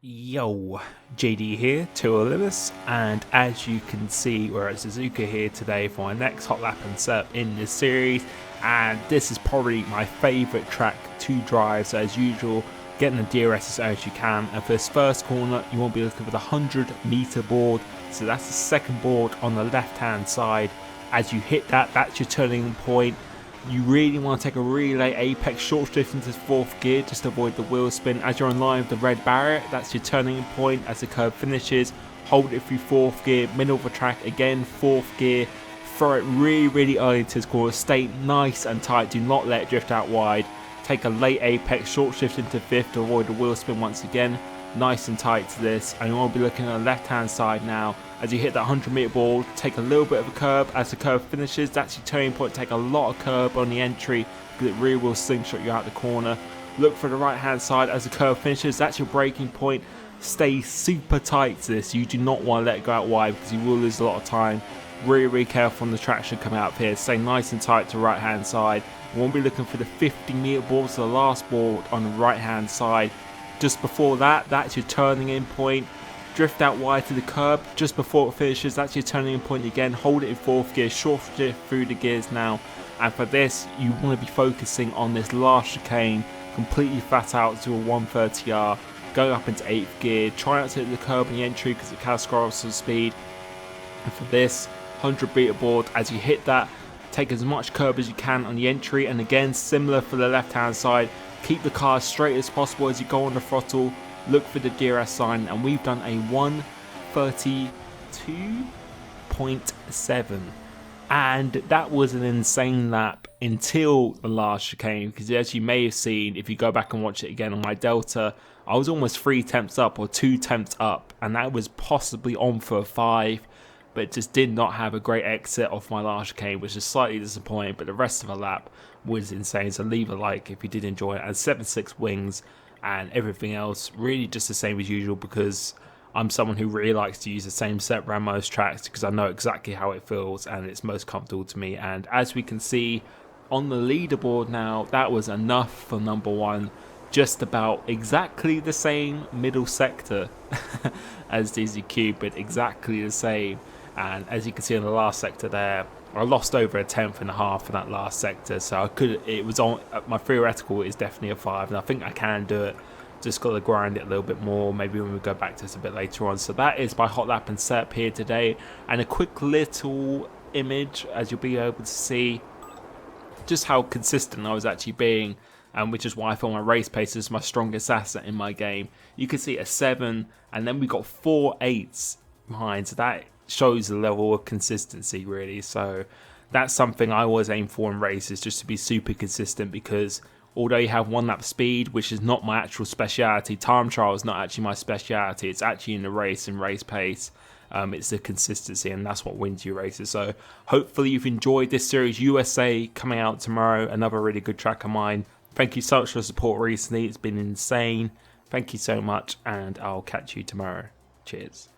Yo, JD here, to Olympus, and as you can see, we're at Suzuka here today for my next Hotlap and setup in this series, and this is probably my favourite track to drive. So as usual, getting the DRS as early as you can, and for this first corner you want to be looking for the 100-meter board, so that's the second board on the left hand side. As you hit that, that's your turning point. You really want to take a really late apex, short shift into fourth gear just to avoid the wheel spin. As you're in line with the red barrier, that's your turning point. As the curve finishes, hold it through fourth gear, middle of the track again, fourth gear. Throw it really early into this corner. Stay nice and tight, do not let it drift out wide. Take a late apex, short shift into fifth to avoid the wheel spin once again. Nice and tight to this, and you want to be looking at the left hand side now. As you hit that 100-meter board, take a little bit of a curb. As the curve finishes, that's your turning point. Take a lot of curb on the entry because it really will slingshot you out the corner. Look for the right hand side as the curve finishes, that's your braking point. Stay super tight to this. You do not want to let it go out wide because you will lose a lot of time. Really careful on the traction coming out of here. Stay nice and tight to the right hand side. You want to be looking for the 50-meter board, so the last board on the right hand side. Just before that, that's your turning in point. Drift out wide to the curb just before it finishes, that's your turning in point again. Hold it in fourth gear, short shift through the gears now. And for this, you want to be focusing on this last chicane, completely flat out to a 130R, going up into 8th gear. Try not to hit the curb in the entry because it can scroll off some speed. And for this 100-meter board, as you hit that, take as much curb as you can on the entry, and again similar for the left hand side. Keep the car as straight as possible as you go on the throttle. Look for the DRS sign, and we've done a 132.7, and that was an insane lap until the last chicane, because as you may have seen if you go back and watch it again on my Delta, I was almost 3 tenths up or 2 tenths up, and that was possibly on for a 5, but just did not have a great exit off my last chicane, which is slightly disappointing. But the rest of the lap was insane, so leave a like if you did enjoy it. And 7.6 wings and everything else really just the same as usual, because I'm someone who really likes to use the same set around most tracks because I know exactly how it feels and it's most comfortable to me. And as we can see on the leaderboard now, that was enough for number 1. Just about exactly the same middle sector as DZQ, but exactly the same. And as you can see in the last sector there, I lost over a 1/10 and a half in that last sector, so it was on my theoretical is definitely a 5, and I think I can do it. Just got to grind it a little bit more, maybe when we go back to this a bit later on. So that is my Hotlap and setup here today, and a quick little image as you'll be able to see just how consistent I was actually being, and which is why I feel my race pace is my strongest asset in my game. You can see a 7, and then we got 4 8s behind, so that shows the level of consistency really. So that's something I always aim for in races, just to be super consistent, because although you have 1 lap speed, which is not my actual speciality, time trial is not actually my speciality, it's actually in the race and race pace. It's the consistency, and that's what wins you races. So hopefully you've enjoyed this series. USA coming out tomorrow, another really good track of mine. Thank you so much for the support recently, it's been insane. Thank you so much, and I'll catch you tomorrow. Cheers.